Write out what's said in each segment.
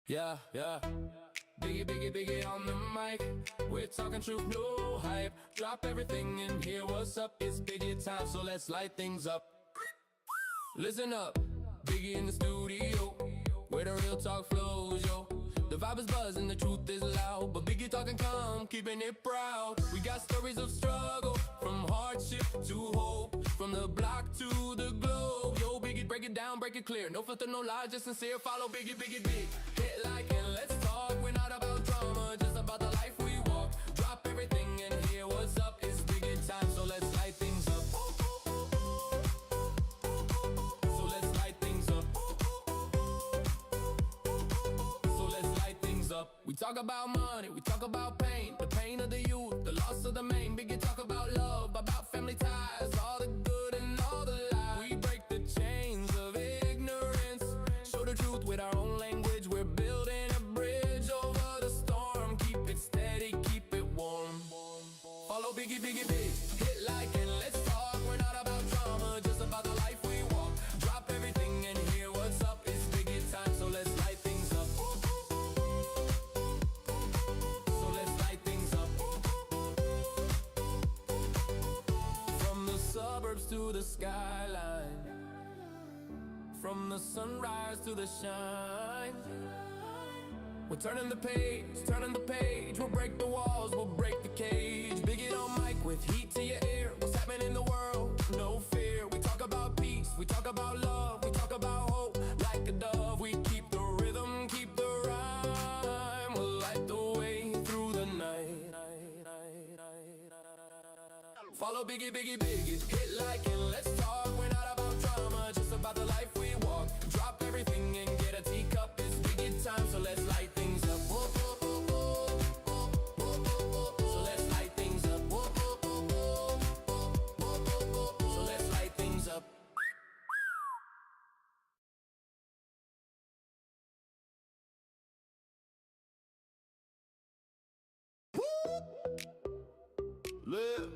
Yeah, yeah. Biggie, biggie, biggie on the mic. We're talking truth, no hype. Drop everything in here, what's up? It's Biggie time, so let's light things up. Listen up, Biggie in the studio, where the real talk flows, yo. The vibe is buzzing, the truth is loud, but Biggie talking calm, keeping it proud. We got stories of struggle, from hardship to hope, from the block to the globe. Yo, Biggie, break it down, break it clear. No filter, no lies, just sincere. Follow Biggie, Biggie, big. Hit like and let's talk. We're not about drama, just about the life we walk. Drop everything and hear what's up. It's Biggie time, so let's light things up. So let's light things up. So let's light things up. We talk about money, we talk about pain, the pain of the youth, the loss of the main. Biggie talk about love, about family ties, all the good and all the lies. We break the chains of ignorance, show the truth with our own language. We're building a bridge over the storm. Keep it steady, keep it warm. Follow Biggie, Biggie, big. Hit like and let's talk. We're not about drama, just about the life we walk. Drop everything and hear what's up. It's Biggie time, so let's light things up. So let's light things up. From the suburbs to the skyline, from the sunrise to the shine. We're turning the page, turning the page. We'll break the walls, we'll break the cage. Biggie on mic with heat to your ear. What's happening in the world? No fear. We talk about peace, we talk about love, we talk about hope. Like a dove, we keep the rhythm, keep the rhyme. We'll light the way through the night. Follow Biggie, Biggie, Biggie. Hit like and let's talk. We're not about drama, just about the life we walk. Drop everything and get a teacup. It's Biggie time, so let's light things up. Whoa, whoa, whoa, whoa. So let's light things up. Whoa, whoa, whoa, whoa. So let's light things up. Live.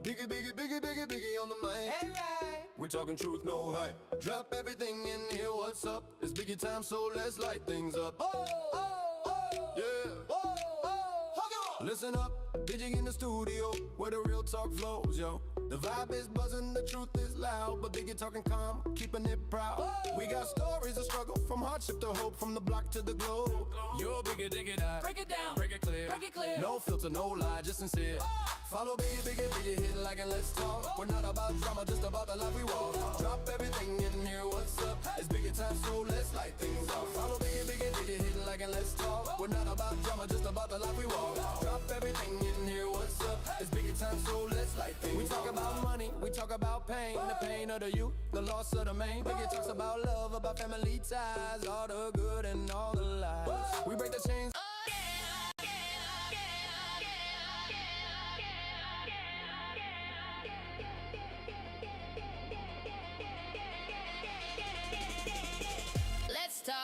Biggie, biggie, biggie, biggie, biggie on the mic. Alright. We're talking truth, no hype. Drop everything and hear what's up. It's Biggie time, so let's light things up. Yeah. Listen up, Biggie in the studio, where the real talk flows, yo. The vibe is buzzing, the truth is loud, but Biggie talking calm, keeping it proud. We got stories of struggle, from hardship to hope, from the block to the globe. Yo, Biggie, dig it out. Break it down, Break it clear. break it clear. No filter, no lie, just sincere. Follow Biggie, Biggie, Biggie, hit like and let's talk. We're not about drama, just about the life we walk. Drop everything and hear what's up. It's Biggie time, so let's light things up. Follow Biggie, Biggie, Biggie, hit like and let's talk. We're not about drama, just about the life we walk. Drop everything and hear what's up. It's Biggie time, so let's light things up. We talk about money, we talk about pain, the pain of the youth, the loss of the main. Biggie talks about love, about family ties, all the good and all the lies. We break the chains. Let's talk.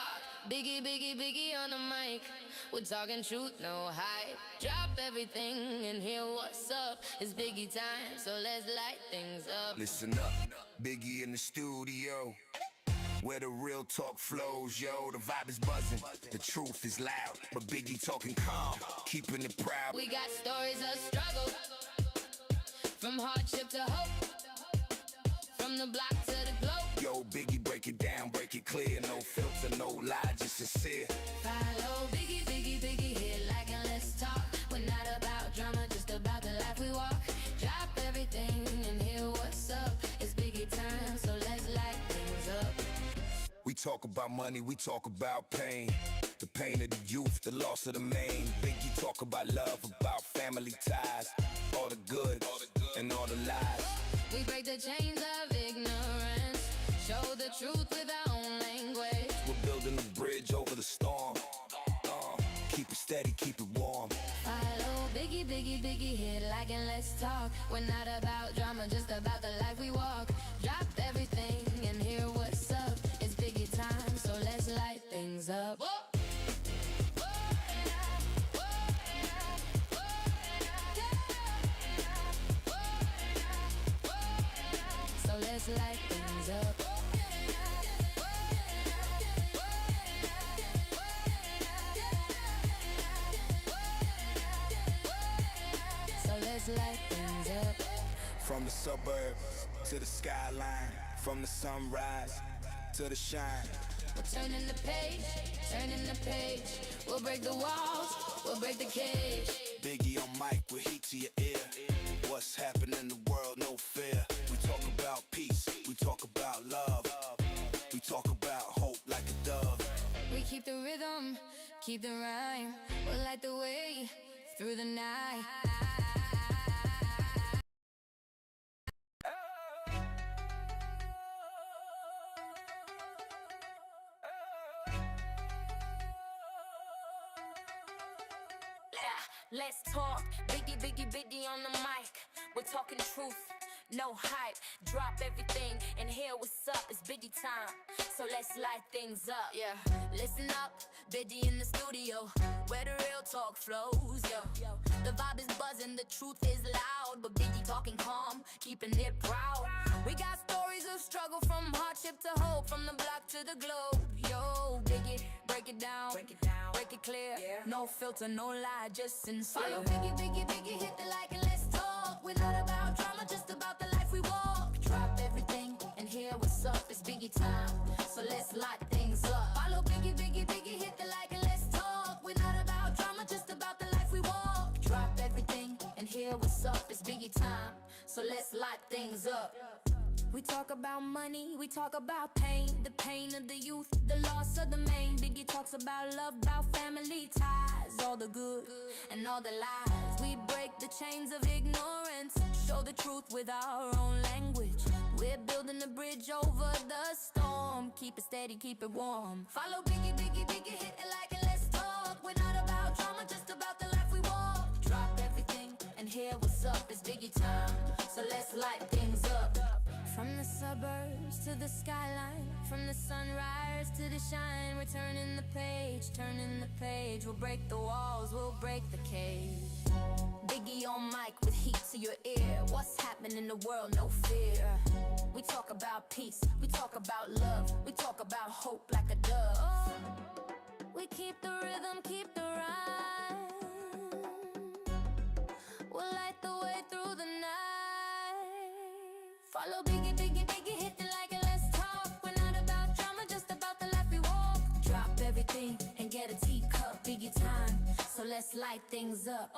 Biggie, Biggie, Biggie on the mic. We're talking truth, no hype. Drop everything and hear what's up. It's Biggie time, so let's light things up. Listen up, Biggie in the studio, where the real talk flows, yo. The vibe is buzzing, the truth is loud, but Biggie talking calm, keeping it proud. We got stories of struggle, from hardship to hope, from the block to the globe. Yo, Biggie, break it down, break it clear. No filter, no lie, just sincere. Follow Biggie, Biggie, Biggie, hit like and let's talk. We're not about drama, just about the life we walk. Drop everything and hear what's up. It's Biggie time, so let's light things up. We talk about money, we talk about pain, the pain of the youth, the loss of the main. Biggie talk about love, about family ties, all the good and all the lies. We break the chains of ignorance, show the truth with our own language. We're building a bridge over the storm. Keep it steady, keep it warm. Follow Biggie, Biggie, Biggie, hit like and let's talk. We're not about drama, just about the life we walk. Drop everything and hear what's up. It's Biggie time, so let's light things up. So let's light things up. From the suburb to the skyline, from the sunrise to the shine. We're turning the page, turning the page. We'll break the walls, we'll break the cage. Biggie on mic with heat to your ear. What's happening in the world, no fear. We talk about peace, we talk about love. We talk about hope like a dove. We keep the rhythm, keep the rhyme. We'll light the way through the night. Let's talk, Biggie, Biggie, Biggie on the mic. We're talking truth, no hype. Drop everything and hear what's up. It's Biggie time, so let's light things up. Yeah, listen up, Biggie in the studio, where the real talk flows. Yo, the vibe is buzzing, the truth is loud, but Biggie talking calm, keeping it proud. We got stories of struggle, from hardship to hope, from the block to the globe. Yo, Biggie, break it down, break it clear. Yeah. No filter, no lie, just sincere. Follow Biggie, Biggie, Biggie, hit the like and let's talk. We're not about drama, just about the life we walk. Drop everything and hear what's up. It's Biggie time, so let's light things up. Follow Biggie, Biggie, Biggie, hit the like and let's talk. We're not about drama, just about the life we walk. Drop everything and hear what's up. It's Biggie time, so let's light things up. We talk about money, we talk about pain, the pain of the youth, the loss of the main. Biggie talks about love, about family ties, all the good and all the lies. We break the chains of ignorance, show the truth with our own language. We're building a bridge over the storm, keep it steady, keep it warm. Follow Biggie, Biggie, Biggie, hit it like and let's talk. We're not about drama, just about the life we walk. Drop everything and hear what's up. It's Biggie time, so let's light things up. From the suburbs to the skyline, from the sunrise to the shine. We're turning the page, turning the page. We'll break the walls, we'll break the cage. Biggie on mic with heat to your ear. What's happening in the world, no fear. We talk about peace, we talk about love, we talk about hope like a dove. We keep the rhythm, keep the rhyme. We'll light the way through the night. Follow Biggie, Biggie, Biggie, hit the like and let's talk. We're not about drama, just about the life we walk. Drop everything and get a teacup. Biggie time, so let's light things up.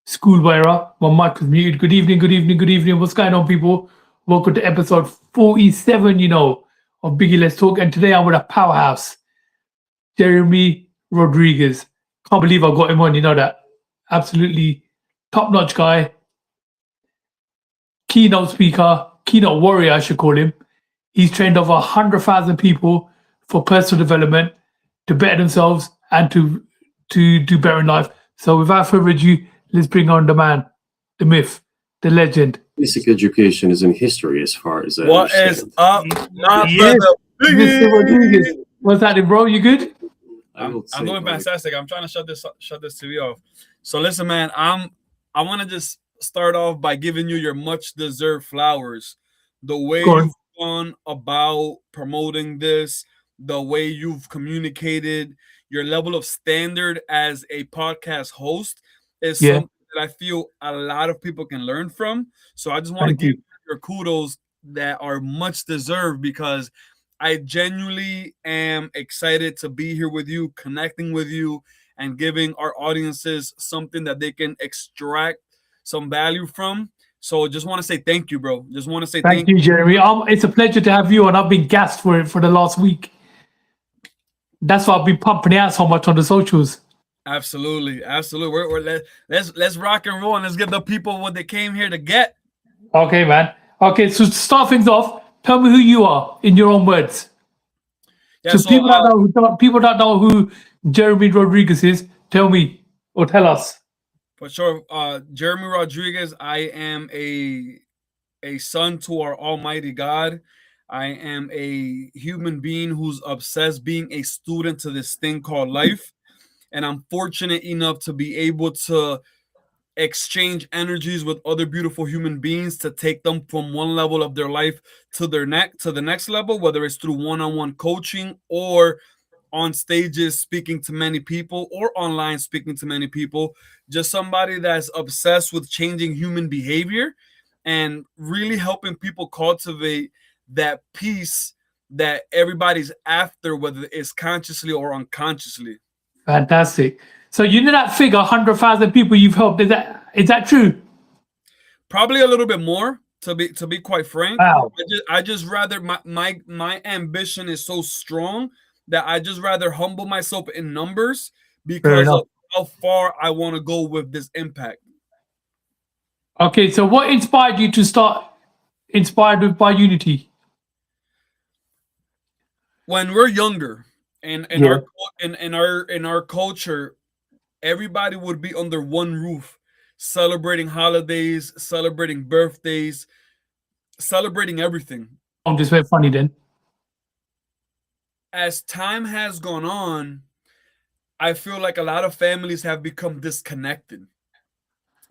Schoolboy era. My mic was muted. Good evening, good evening, good evening. What's going on, people? Welcome to episode 47, of Biggie Let's Talk. And today I'm with a powerhouse, Jeremy Rodriguez. Can't believe I got him on, that. Absolutely top-notch guy. Keynote speaker, keynote warrior, I should call him. He's trained over 100,000 people for personal development, to better themselves and to do better in life. So without further ado, let's bring on the man, the myth, the legend. Basic education is in history as far as what is up, my Yes, brother? Mr. Rodriguez. What's happening, bro? You good? I'm doing fantastic. I'm trying to shut this TV off. So listen, man, I want to just start off by giving you your much deserved flowers. The way you've gone about promoting this, the way you've communicated, your level of standard as a podcast host is something that I feel a lot of people can learn from. So I just want to give you your kudos that are much deserved, because I genuinely am excited to be here with you, connecting with you, and giving our audiences something that they can extract some value from. So just want to say thank you, bro. Just want to say thank you, Jeremy. It's a pleasure to have you on. I've been gassed for it for the last week. That's why I've been pumping it out so much on the socials. Absolutely. Let's rock and roll, and let's give the people what they came here to get. Okay, man. Okay, so to start things off, tell me who you are in your own words. Yeah, so people that know who Jeremy Rodriguez is, tell me or tell us. For sure. Jeremy Rodriguez, I am a son to our Almighty God. I am a human being who's obsessed being a student to this thing called life. And I'm fortunate enough to be able to exchange energies with other beautiful human beings to take them from one level of their life to the next level, whether it's through one-on-one coaching or on stages speaking to many people or online speaking to many people. Just somebody that's obsessed with changing human behavior and really helping people cultivate that peace that everybody's after, whether it's consciously or unconsciously. Fantastic. So you know that figure, 100,000 people you've helped. Is that true? Probably a little bit more, to be quite frank. Wow. I just rather my ambition is so strong that I just rather humble myself in numbers because of how far I want to go with this impact. Okay, so what inspired you to start Inspired by Unity? When we're younger, and Yeah. in our culture, everybody would be under one roof, celebrating holidays, celebrating birthdays, celebrating everything. I'm just very funny then. As time has gone on, I feel like a lot of families have become disconnected.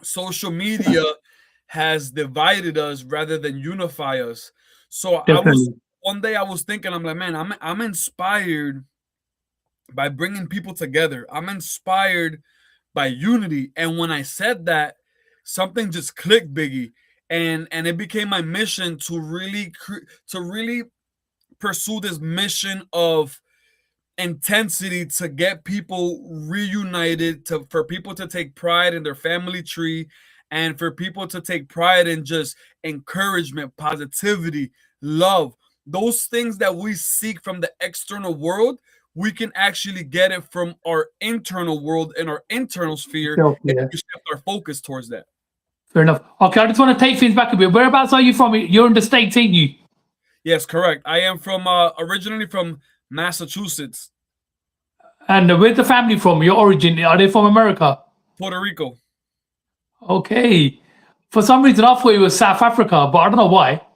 Social media has divided us rather than unify us. So Definitely. one day I was thinking, I'm like, man, I'm inspired by bringing people together. I'm inspired by unity. And when I said that, something just clicked, Biggie, and it became my mission to really pursue this mission of intensity to get people reunited, for people to take pride in their family tree, and for people to take pride in just encouragement, positivity, love. Those things that we seek from the external world, we can actually get it from our internal world and our internal sphere, Yeah. if we shift our focus towards that. Fair enough. Okay, I just want to take things back a bit. Whereabouts are you from? You're in the States, ain't you? Yes, correct. I am from originally from Massachusetts. And where's the family from? Your origin? Are they from America? Puerto Rico. Okay. For some reason, I thought it was South Africa, but I don't know why.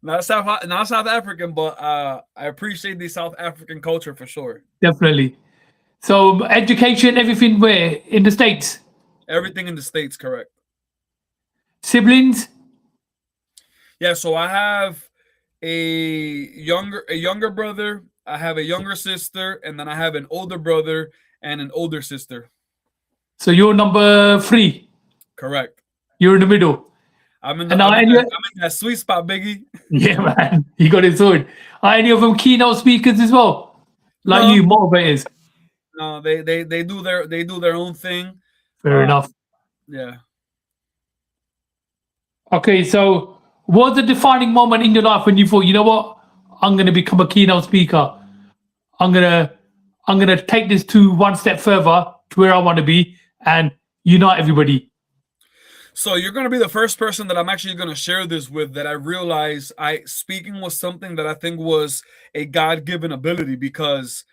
Not South African, but I appreciate the South African culture for sure. Definitely. So education, everything where? In the States? Everything in the States, correct. Siblings? Yeah, so I have a younger brother, I have a younger sister, and then I have an older brother and an older sister. So you're number 3? Correct. You're in the middle. I'm in that sweet spot, Biggie. Yeah, man. You got it sorted. Are any of them keynote speakers as well? Like No. you, motivators? No, they do their own thing. Fair enough. Yeah. Okay, so what was the defining moment in your life when you thought, you know what, I'm going to become a keynote speaker. I'm gonna take this to one step further to where I want to be and unite everybody. So you're going to be the first person that I'm actually going to share this with, that I realized speaking was something that I think was a God-given ability, because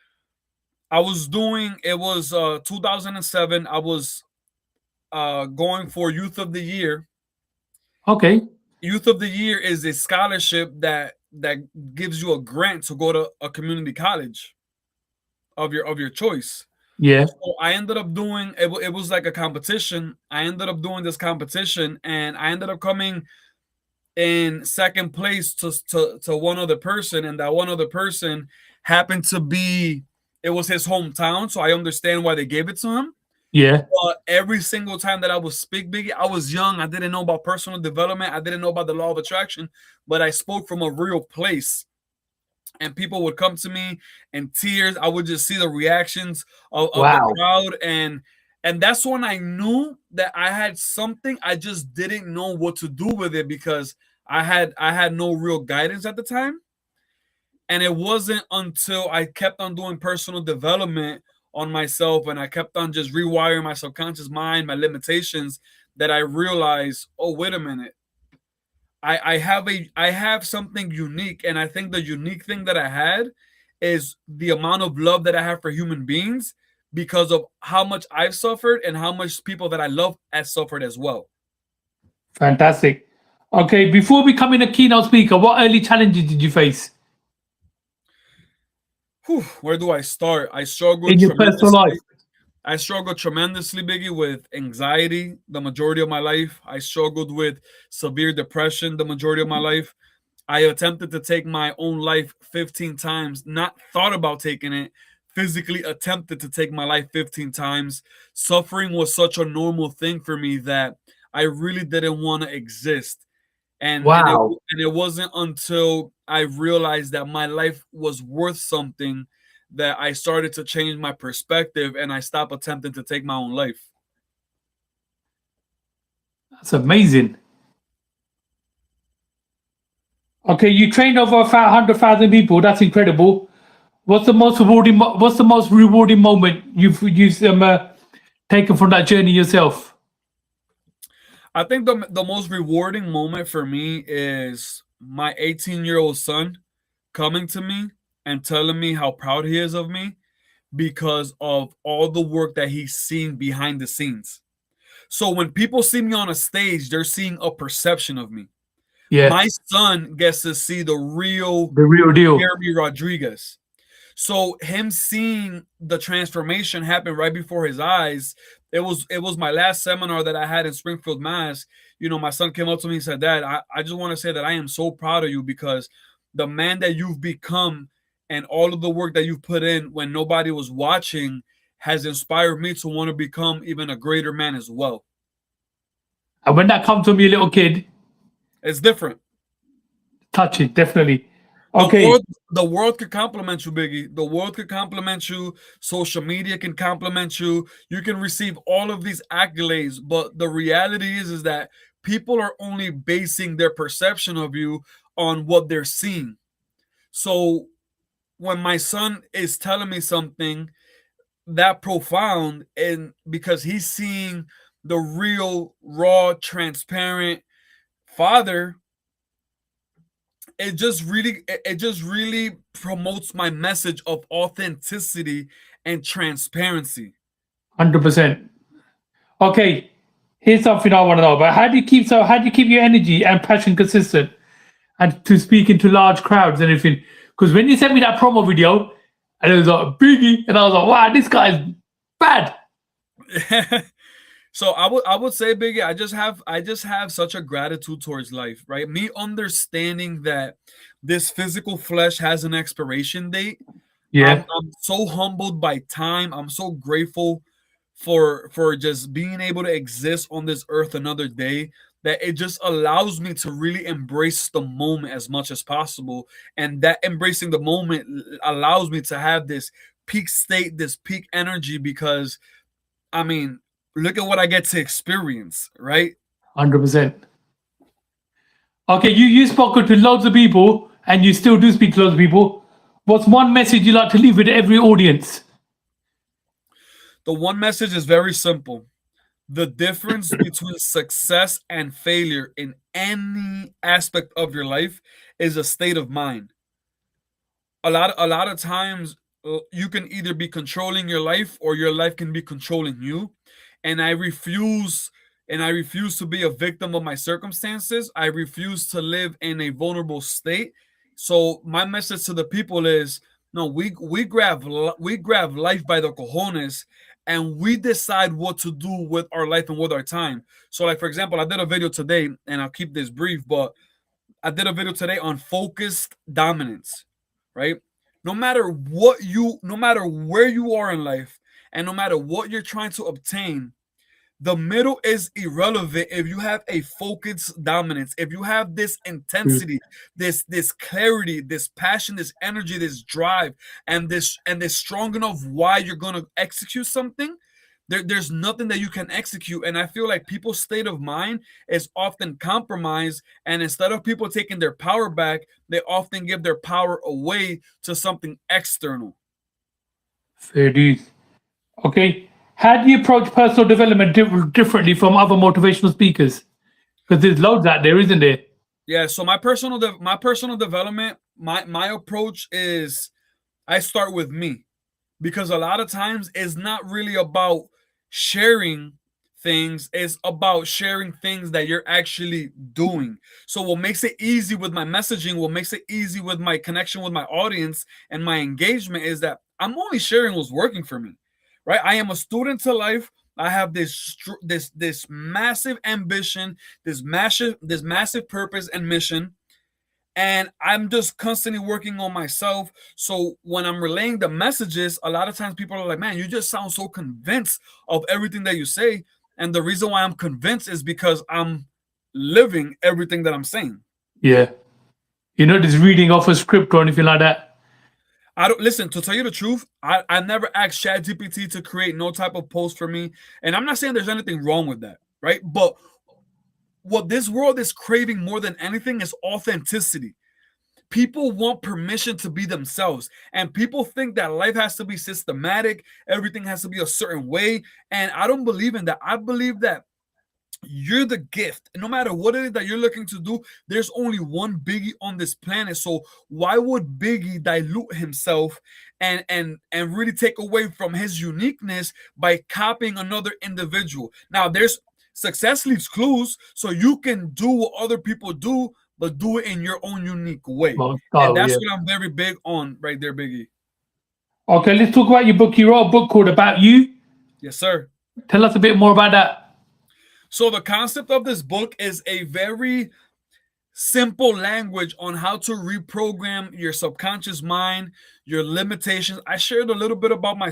I was doing, it was 2007. I was going for Youth of the Year. Okay. Youth of the Year is a scholarship that gives you a grant to go to a community college of your choice. Yeah. So I ended up doing it. It was like a competition. I ended up doing this competition, and I ended up coming in second place to one other person, and that one other person happened to be, it was his hometown, so I understand why they gave it to him. Yeah. But every single time that I would speak, Biggie, I was young. I didn't know about personal development. I didn't know about the law of attraction, but I spoke from a real place. And people would come to me in tears. I would just see the reactions of the crowd. And that's when I knew that I had something. I just didn't know what to do with it, because I had no real guidance at the time. And it wasn't until I kept on doing personal development on myself, and I kept on just rewiring my subconscious mind, my limitations, that I realized, oh, wait a minute. I have something unique, and I think the unique thing that I had is the amount of love that I have for human beings, because of how much I've suffered and how much people that I love have suffered as well. Fantastic. Okay, before becoming a keynote speaker, what early challenges did you face? Where do I start? I struggled in your personal life. I struggled tremendously, Biggie, with anxiety the majority of my life. I struggled with severe depression the majority of my life. I attempted to take my own life 15 times, not thought about taking it, physically attempted to take my life 15 times. Suffering was such a normal thing for me that I really didn't want to exist. Wow. And it wasn't until I realized that my life was worth something that I started to change my perspective and I stopped attempting to take my own life. That's amazing. Okay, you trained over 100,000 people. That's incredible. What's the most rewarding? What's the most rewarding moment you've taken from that journey yourself? I think the most rewarding moment for me is my 18-year-old son coming to me and telling me how proud he is of me because of all the work that he's seen behind the scenes. So when people see me on a stage, they're seeing a perception of me. Yeah, My son gets to see the real deal. Jeremy Rodriguez. So him seeing the transformation happen right before his eyes, it was my last seminar that I had in Springfield, Mass. You know, my son came up to me and said, Dad, I just want to say that I am so proud of you because the man that you've become and all of the work that you've put in when nobody was watching has inspired me to want to become even a greater man as well. And when that comes from your little kid, it's different. Touch it, definitely. Okay. The world could compliment you, Biggie. The world could compliment you. Social media can compliment you. You can receive all of these accolades, but the reality is that people are only basing their perception of you on what they're seeing. So when my son is telling me something that profound, and because he's seeing the real, raw, transparent father, it just really promotes my message of authenticity and transparency. 100%. Okay, here's something I want to know about. How do you keep your energy and passion consistent and to speaking to large crowds and everything? Because when you sent me that promo video and it was like Biggie, and I was like, wow, this guy's bad. So I would say, Biggie, I just have such a gratitude towards life, right? Me understanding that this physical flesh has an expiration date. Yeah. I'm so humbled by time. I'm so grateful for just being able to exist on this earth another day, that it just allows me to really embrace the moment as much as possible. And that embracing the moment allows me to have this peak state, this peak energy, because I mean, look at what I get to experience, right? 100%. Okay, you spoke to loads of people and you still do speak to loads of people. What's one message you like to leave with every audience? The one message is very simple. The difference between success and failure in any aspect of your life is a state of mind. A lot of times you can either be controlling your life or your life can be controlling you. And I refuse to be a victim of my circumstances. I refuse to live in a vulnerable state. So my message to the people is, no, we grab life by the cojones and we decide what to do with our life and with our time. So like, for example, I did a video today, and I'll keep this brief, but I did a video today on focused dominance, right? No matter where you are in life and no matter what you're trying to obtain, the middle is irrelevant if you have a focused dominance, if you have this intensity, this clarity, this passion, this energy, this drive, and this strong enough why you're going to execute something. There's nothing that you can execute. And I feel like people's state of mind is often compromised. And instead of people taking their power back, they often give their power away to something external. Fair dues. Okay. How do you approach personal development differently from other motivational speakers? Because there's loads out there, isn't there? Yeah. So my personal development, my approach is I start with me, because a lot of times it's not really about sharing things, it's about sharing things that you're actually doing. So what makes it easy with my messaging, what makes it easy with my connection with my audience and my engagement is that I'm only sharing what's working for me, right? I am a student to life. I have this massive ambition, this massive purpose and mission, and I'm just constantly working on myself. So when I'm relaying the messages, a lot of times people are like, "Man, you just sound so convinced of everything that you say." And the reason why I'm convinced is because I'm living everything that I'm saying. Yeah. You're not just reading off a script or anything like that. I don't listen, to tell you the truth. I never asked ChatGPT to create no type of post for me. And I'm not saying there's anything wrong with that, right? But what this world is craving more than anything is authenticity. People want permission to be themselves, and people think that life has to be systematic, everything has to be a certain way. And I don't believe in that. I believe that you're the gift, and no matter what it is that you're looking to do, there's only one Biggie on this planet. So why would Biggie dilute himself and really take away from his uniqueness by copying another individual? Now there's success leaves clues, so you can do what other people do, but do it in your own unique way. Well, And that's yeah. what I'm very big on right there, Biggie. Okay, let's talk about your book. You wrote a book called About You. Yes, sir. Tell us a bit more about that. So the concept of this book is a very simple language on how to reprogram your subconscious mind, your limitations. I shared a little bit about my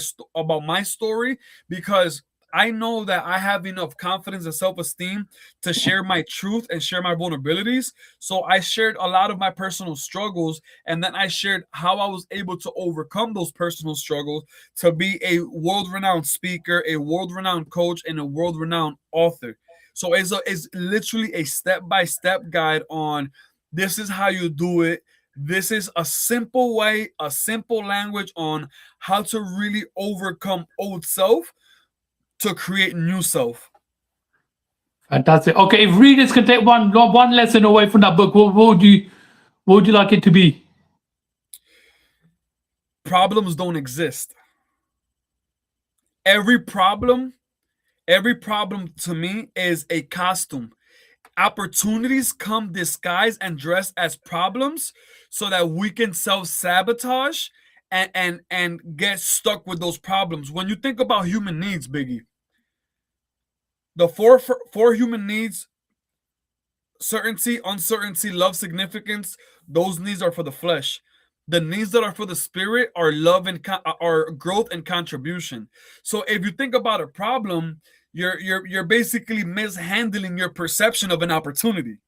story because I know that I have enough confidence and self-esteem to share my truth and share my vulnerabilities. So I shared a lot of my personal struggles, and then I shared how I was able to overcome those personal struggles to be a world-renowned speaker, a world-renowned coach, and a world-renowned author. So it's literally a step-by-step guide on this is how you do it. This is a simple way, a simple language on how to really overcome old self to create new self. Fantastic. Okay, if readers can take one lesson away from that book, what would you like it to be? Problems don't exist. Every problem to me is a costume. Opportunities come disguised and dressed as problems so that we can self-sabotage and get stuck with those problems. When you think about human needs, Biggie, the four human needs: certainty, uncertainty, love, significance. Those needs are for the flesh. The needs that are for the spirit are love and are growth and contribution. So if you think about a problem, you're basically mishandling your perception of an opportunity.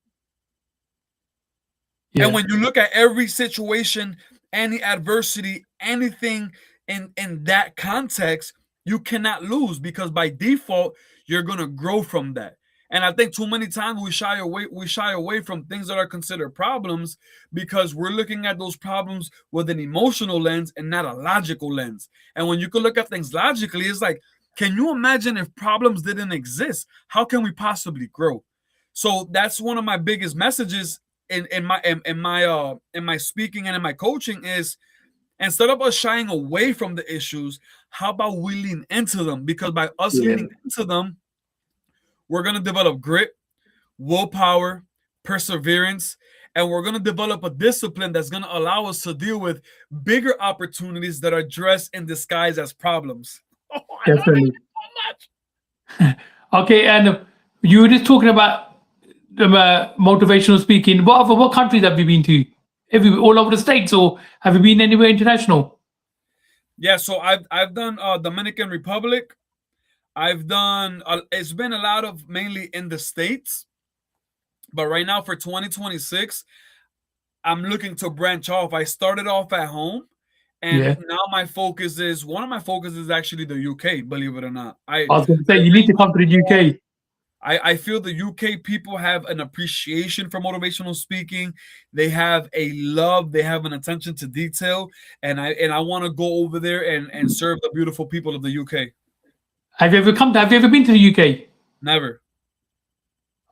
Yeah. And when you look at every situation, any adversity, anything in that context, you cannot lose because by default you're gonna grow from that. And I think too many times we shy away from things that are considered problems because we're looking at those problems with an emotional lens and not a logical lens. And when you can look at things logically, it's like, can you imagine if problems didn't exist? How can we possibly grow? So that's one of my biggest messages in my speaking and in my coaching is, instead of us shying away from the issues, how about we lean into them? Because by us leaning into them, we're going to develop grit, willpower, perseverance, and we're going to develop a discipline that's going to allow us to deal with bigger opportunities that are dressed in disguise as problems. Oh, Definitely. So much. Okay, and you were just talking about motivational speaking. What countries have you been to? Have you all over the states, or have you been anywhere international? Yeah, so I've done Dominican Republic. I've done it's been a lot of mainly in the States, but right now for 2026, I'm looking to branch off. I started off at home, and now one of my focus is actually the UK. Believe it or not, I was going to say you need to come to the UK. I feel the UK people have an appreciation for motivational speaking. They have a love, they have an attention to detail, and I want to go over there and serve the beautiful people of the UK. Have you ever been to the UK? Never.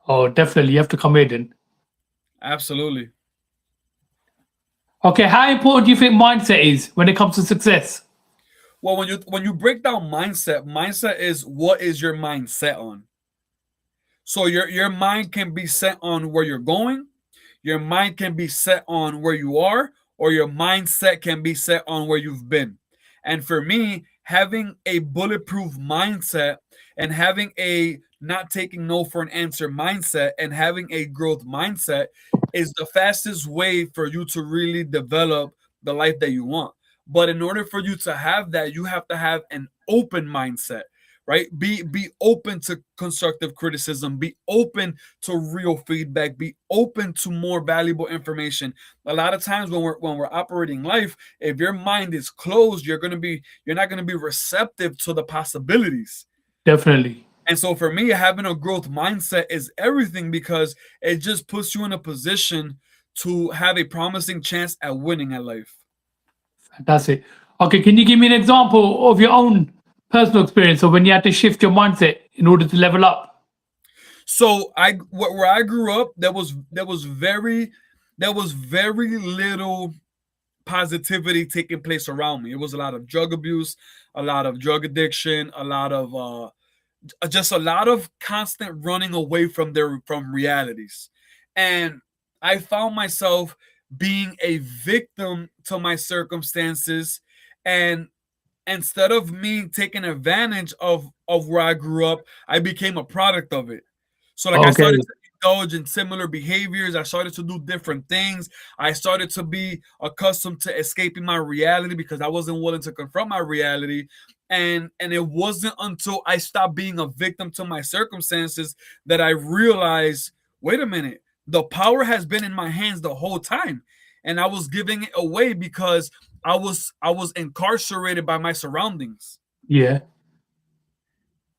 Oh, definitely. You have to come here then. Absolutely. Okay, how important do you think mindset is when it comes to success? Well, when you break down mindset is what is your mind set on. So your mind can be set on where you're going, your mind can be set on where you are, or your mindset can be set on where you've been. And for me, having a bulletproof mindset and having a not taking no for an answer mindset and having a growth mindset is the fastest way for you to really develop the life that you want. But in order for you to have that, you have to have an open mindset, right? Be open to constructive criticism, be open to real feedback, be open to more valuable information. A lot of times when we're operating life, if your mind is closed, you're not gonna be receptive to the possibilities. Definitely. And so for me, having a growth mindset is everything because it just puts you in a position to have a promising chance at winning at life. That's it. Okay, can you give me an example of your own personal experience of when you had to shift your mindset in order to level up? So where I grew up, there was very little positivity taking place around me. It was a lot of drug abuse, a lot of drug addiction, a lot of just a lot of constant running away from realities. And I found myself being a victim to my circumstances, and instead of me taking advantage of where I grew up, I became a product of it. So like I Okay. started to indulge in similar behaviors. I started to do different things. I started to be accustomed to escaping my reality because I wasn't willing to confront my reality. And it wasn't until I stopped being a victim to my circumstances that I realized, wait a minute, the power has been in my hands the whole time. And I was giving it away because I was incarcerated by my surroundings. Yeah.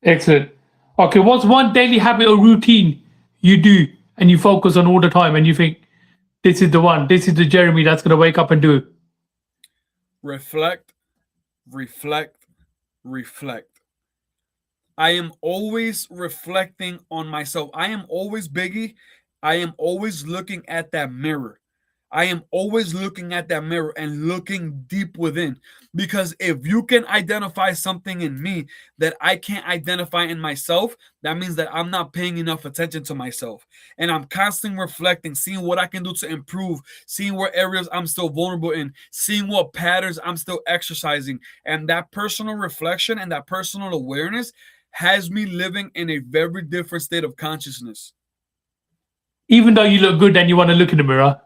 Excellent. Okay, what's one daily habit or routine you do and you focus on all the time and you think this is the one, this is the Jeremy that's going to wake up and do it? Reflect, reflect, reflect. I am always reflecting on myself. I am always Biggie. I am always looking at that mirror. I am always looking at that mirror and looking deep within. Because if you can identify something in me that I can't identify in myself, that means that I'm not paying enough attention to myself. And I'm constantly reflecting, seeing what I can do to improve, seeing what areas I'm still vulnerable in, seeing what patterns I'm still exercising. And that personal reflection and that personal awareness has me living in a very different state of consciousness. Even though you look good and you want to look in the mirror.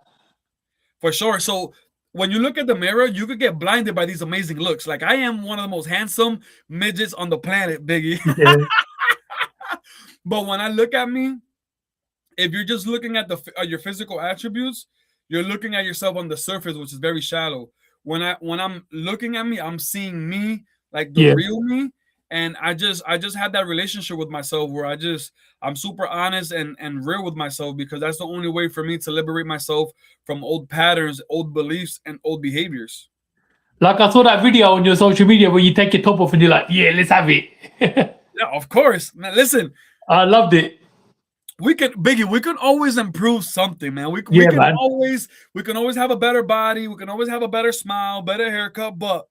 For sure. So when you look at the mirror, you could get blinded by these amazing looks. Like I am one of the most handsome midgets on the planet, Biggie. Yeah. But when I look at me, if you're just looking at your physical attributes, you're looking at yourself on the surface, which is very shallow. When I'm looking at me, I'm seeing me like the Yeah. real me. And I just had that relationship with myself where I'm super honest and real with myself because that's the only way for me to liberate myself from old patterns, old beliefs, and old behaviors. Like I saw that video on your social media where you take your top off and you're like, yeah, let's have it. Yeah, of course. Man, listen, I loved it. we can always improve something, man. We Yeah, can man. always have a better body, we can always have a better smile, better haircut, but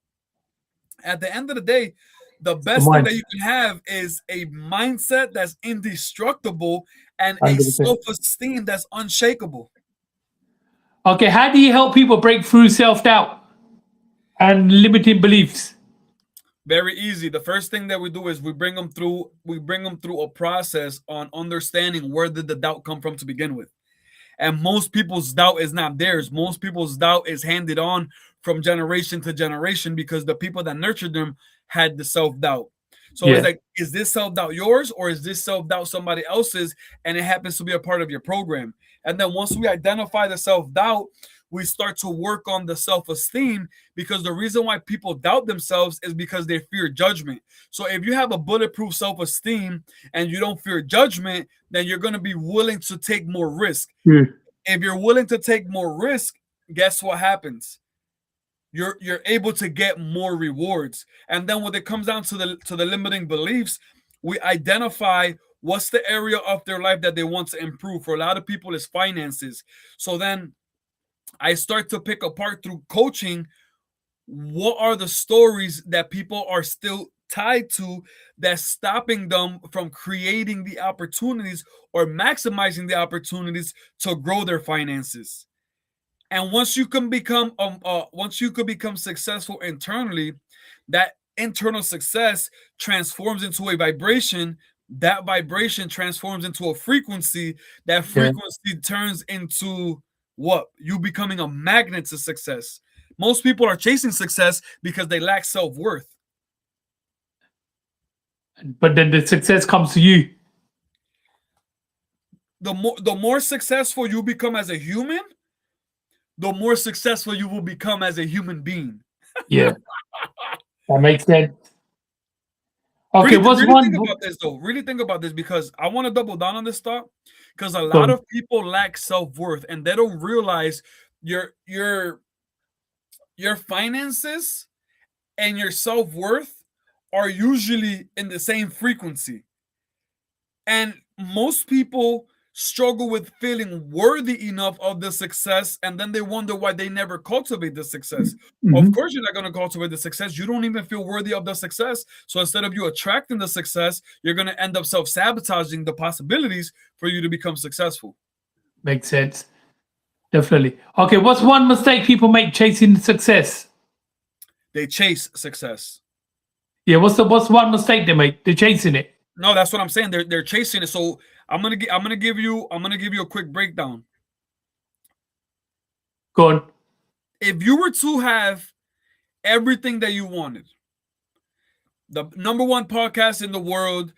at the end of the day, the best thing mind. that you can have is a mindset that's indestructible and a 100%. self-esteem that's unshakable. Okay, how do you help people break through self-doubt and limiting beliefs? Very easy. The first thing that we do is we bring them through a process on understanding where did the doubt come from to begin with. And most people's doubt is not theirs. Most people's doubt is handed on from generation to generation because the people that nurtured them had the self-doubt. So Yeah. it's like, is this self-doubt yours or is this self-doubt somebody else's? And it happens to be a part of your program. And then once we identify the self-doubt, we start to work on the self-esteem because the reason why people doubt themselves is because they fear judgment. So if you have a bulletproof self-esteem and you don't fear judgment, then you're going to be willing to take more risk. If you're willing to take more risk, guess what happens? You're able to get more rewards. And then when it comes down to the limiting beliefs, we identify what's the area of their life that they want to improve. For a lot of people, it's finances. So then I start to pick apart through coaching what are the stories that people are still tied to that's stopping them from creating the opportunities or maximizing the opportunities to grow their finances. And once you can become successful internally, that internal success transforms into a vibration. That vibration transforms into a frequency. That frequency turns into what? You becoming a magnet to success. Most people are chasing success because they lack self-worth. But then the success comes to you. The more successful you become as a human, the more successful you will become as a human being. Yeah. That makes sense. Okay, really think about this though. Really think about this, because I want to double down on this thought, because a lot of people lack self-worth and they don't realize your finances and your self-worth are usually in the same frequency. And most people struggle with feeling worthy enough of the success, and then they wonder why they never cultivate the success. Of course you're not going to cultivate the success. You don't even feel worthy of the success. So instead of you attracting the success, you're going to end up self-sabotaging the possibilities for you to become successful. Makes sense. Definitely. Okay, what's one mistake people make chasing success? They chase success. Yeah, what's one mistake they make? They're chasing it. No, that's what I'm saying. They're chasing it. So I'm gonna give you a quick breakdown. Go on. If you were to have everything that you wanted, the number one podcast in the world,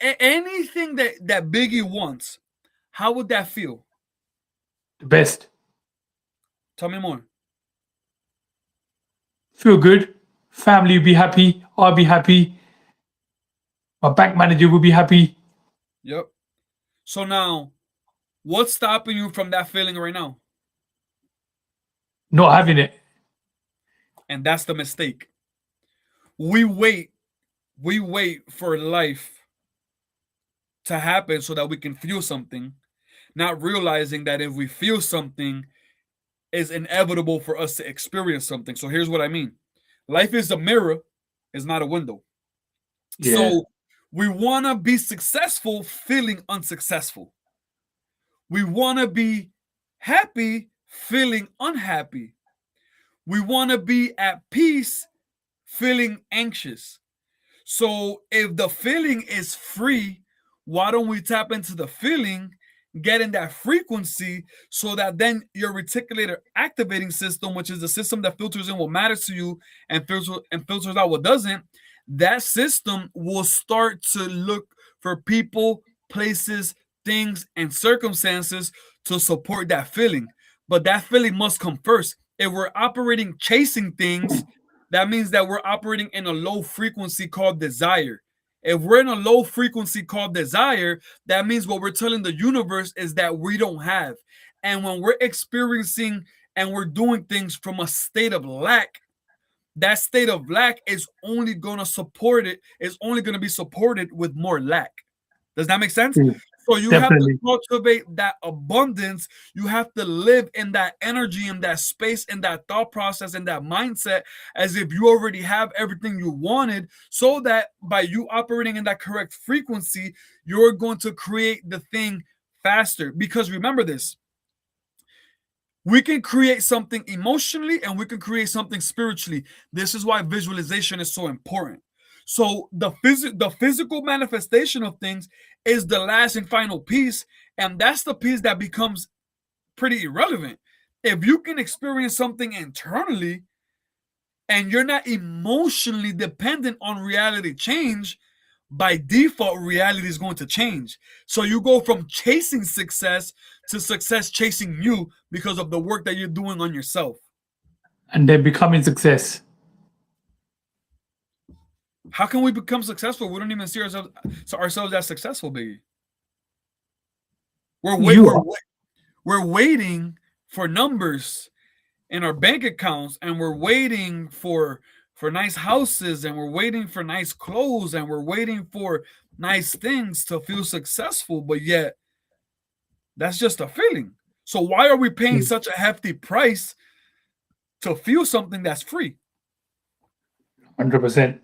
anything that Biggie wants, how would that feel? The best. Tell me more. Feel good. Family will be happy. I'll be happy. My bank manager will be happy. Yep. So now, what's stopping you from that feeling right now? Not having it. And that's the mistake. We wait for life to happen so that we can feel something, not realizing that if we feel something, it's inevitable for us to experience something. So here's what I mean. Life is a mirror, it's not a window. Yeah. So we want to be successful feeling unsuccessful. We want to be happy feeling unhappy. We want to be at peace feeling anxious. So if the feeling is free, why don't we tap into the feeling, get in that frequency, so that then your reticular activating system, which is the system that filters in what matters to you and filters out what doesn't, that system will start to look for people, places, things, and circumstances to support that feeling. But that feeling must come first. If we're operating chasing things, that means that we're operating in a low frequency called desire. If we're in a low frequency called desire, that means what we're telling the universe is that we don't have. And when we're experiencing and we're doing things from a state of lack, that state of lack is only going to support it, is only going to be supported with more lack. Does that make sense? So you Definitely. have to cultivate that abundance. You have to live in that energy, in that space, in that thought process, in that mindset, as if you already have everything you wanted, so that by you operating in that correct frequency, you're going to create the thing faster. Because remember this, we can create something emotionally and we can create something spiritually. This is why visualization is so important. So the physical manifestation of things is the last and final piece, and that's the piece that becomes pretty irrelevant. If you can experience something internally and you're not emotionally dependent on reality change, by default, reality is going to change. So you go from chasing success to success chasing you because of the work that you're doing on yourself. And then becoming success. How can we become successful? We don't even see ourselves as successful, Biggie. We're waiting for numbers in our bank accounts, and we're waiting for nice houses, and we're waiting for nice clothes, and we're waiting for nice things to feel successful, but yet that's just a feeling. So why are we paying such a hefty price to feel something that's free? 100%.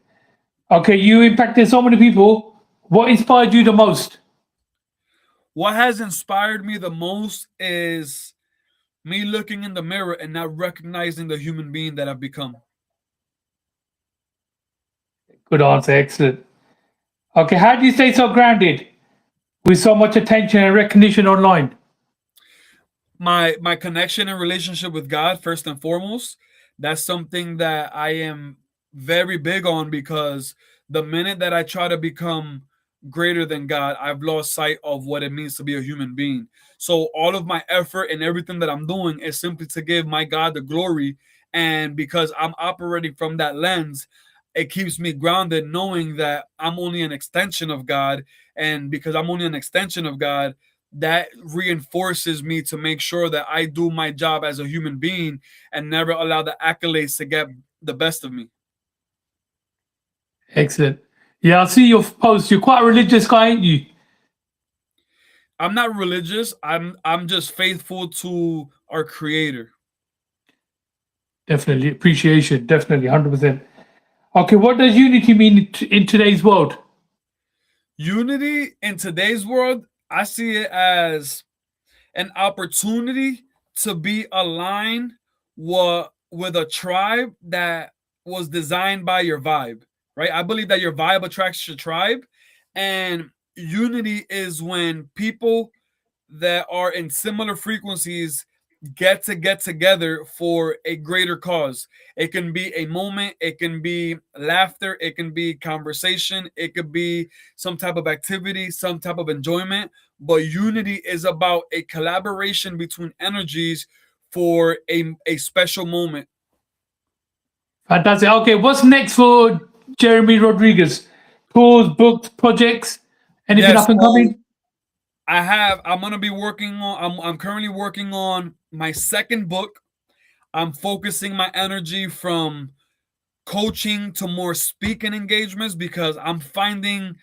Okay, you impacted so many people. What inspired you the most? What has inspired me the most is me looking in the mirror and not recognizing the human being that I've become. Good answer. Excellent. Okay, how do you stay so grounded with so much attention and recognition online? My connection and relationship with God first and foremost. That's something that I am very big on, because the minute that I try to become greater than God, I've lost sight of what it means to be a human being. So all of my effort and everything that I'm doing is simply to give my God the glory, and because I'm operating from that lens, it keeps me grounded, knowing that I'm only an extension of God. And because I'm only an extension of God, that reinforces me to make sure that I do my job as a human being and never allow the accolades to get the best of me. Excellent. Yeah, I see your post. You're quite a religious guy, ain't you? I'm not religious. I'm just faithful to our creator. Definitely. Appreciation. Definitely. 100%. Okay, what does unity mean in today's world? Unity in today's world, I see it as an opportunity to be aligned with a tribe that was designed by your vibe, right? I believe that your vibe attracts your tribe, and unity is when people that are in similar frequencies get together for a greater cause. It can be a moment, it can be laughter, it can be conversation, it could be some type of activity, some type of enjoyment. But unity is about a collaboration between energies for a special moment. Fantastic. Okay, what's next for Jeremy Rodriguez? Tours, books, projects, anything Yes, up and so coming? I'm gonna be working on I'm currently working on my second book. I'm focusing my energy from coaching to more speaking engagements, because I'm finding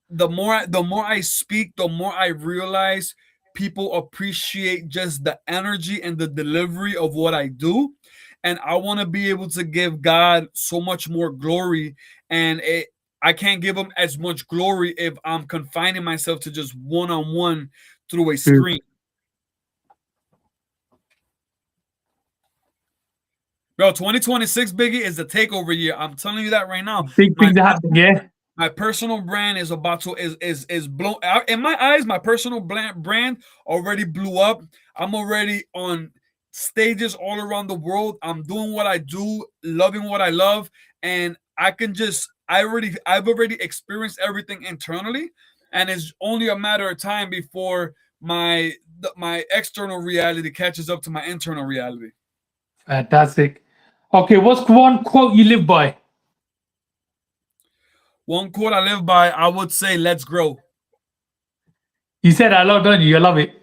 the more I speak, the more I realize people appreciate just the energy and the delivery of what I do. And I want to be able to give God so much more glory. And I can't give him as much glory if I'm confining myself to just one on one through a True. screen. Bro, 2026 Biggie is the takeover year. I'm telling you that right now. Big My things are happening, yeah? my personal brand is about to is blown out in my eyes. My personal brand already blew up. I'm already on stages all around the world. I'm doing what I do, loving what I love, and I've already experienced everything internally, and it's only a matter of time before my external reality catches up to my internal reality. Fantastic. Okay, what's one quote you live by? One quote I live by, I would say, "Let's grow." You said that a lot, don't you? I love it.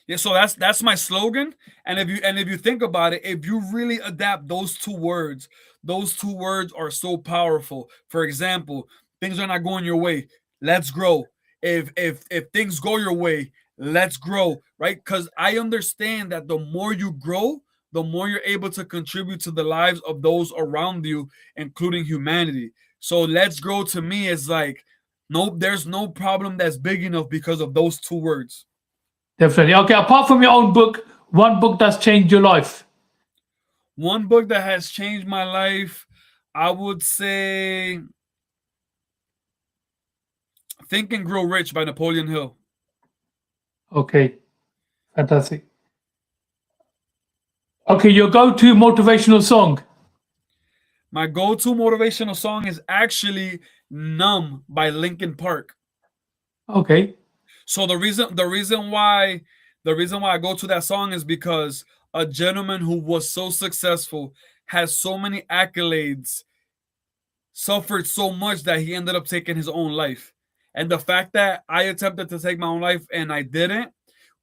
Yeah, so that's my slogan. And if you think about it, if you really adapt those two words are so powerful. For example, things are not going your way. Let's grow. If things go your way, let's grow, right? Because I understand that the more you grow, the more you're able to contribute to the lives of those around you, including humanity. So let's grow to me is like, nope, there's no problem that's big enough because of those two words. Definitely. Okay, apart from your own book, one book that's changed your life. One book that has changed my life, I would say Think and Grow Rich by Napoleon Hill. Okay, fantastic. Okay, your go-to motivational song. My go-to motivational song is actually Numb by Linkin Park. Okay, So the reason why I go to that song is because a gentleman who was so successful, has so many accolades, suffered so much that he ended up taking his own life. And the fact that I attempted to take my own life and I didn't,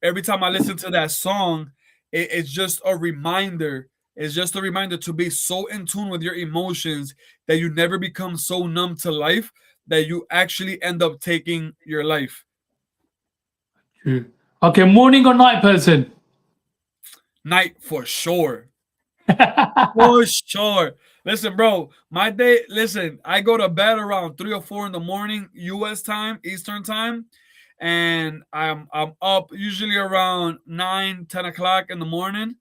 every time I listen to that song, it's just a reminder. It's just a reminder to be so in tune with your emotions that you never become so numb to life that you actually end up taking your life. true. Okay, morning or night person. Night for sure. For sure. Listen, bro, my day, listen, I go to bed around 3 or 4 in the morning, US time, Eastern time. And I'm up usually around 9, 10 o'clock in the morning.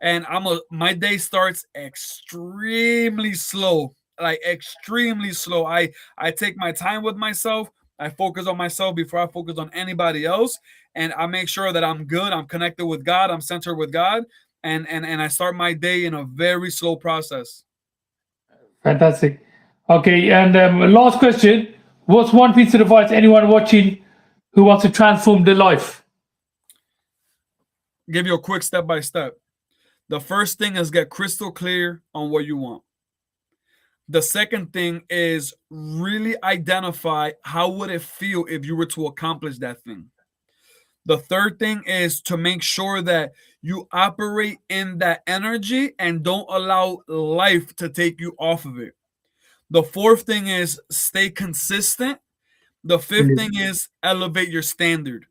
And my day starts extremely slow. like extremely slow. I take my time with myself. I focus on myself before I focus on anybody else, and I make sure that I'm good. I'm connected with God. I'm centered with God, and I start my day in a very slow process. Fantastic. Okay, and last question: what's one piece of advice anyone watching who wants to transform their life? Give you a quick step by step. The first thing is get crystal clear on what you want. The second thing is really identify how would it feel if you were to accomplish that thing. The third thing is to make sure that you operate in that energy and don't allow life to take you off of it. The fourth thing is stay consistent. The fifth thing is elevate your standard,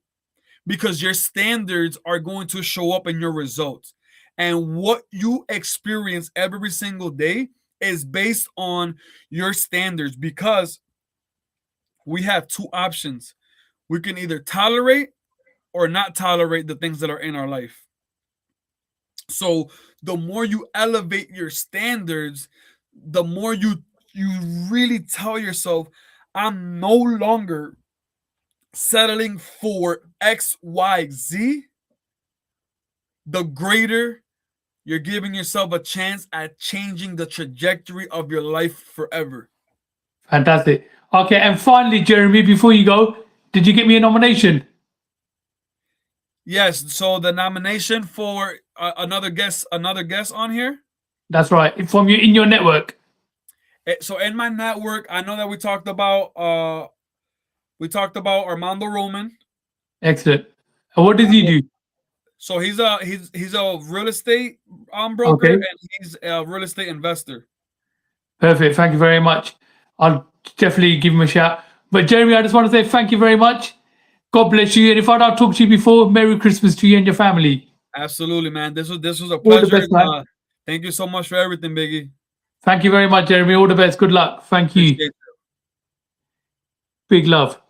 because your standards are going to show up in your results. And what you experience every single day is based on your standards, because we have two options. We can either tolerate or not tolerate the things that are in our life. So the more you elevate your standards, the more you really tell yourself, I'm no longer settling for X, Y, Z, the greater you're giving yourself a chance at changing the trajectory of your life forever. Fantastic. Okay, and finally, Jeremy, before you go, did you get me a nomination? Yes. So the nomination for another guest on here. That's right. From in your network. So in my network, I know that we talked about Armando Roman. Excellent. And what does he do? So he's a real estate broker, Okay. and he's a real estate investor. Perfect. Thank you very much. I'll definitely give him a shout. But Jeremy, I just want to say thank you very much. God bless you. And if I don't talk to you before, Merry Christmas to you and your family. Absolutely, man. This was a All the pleasure. best, man. Thank you so much for everything, Biggie. Thank you very much, Jeremy. All the best. Good luck. Thank you. Appreciate it. Big love.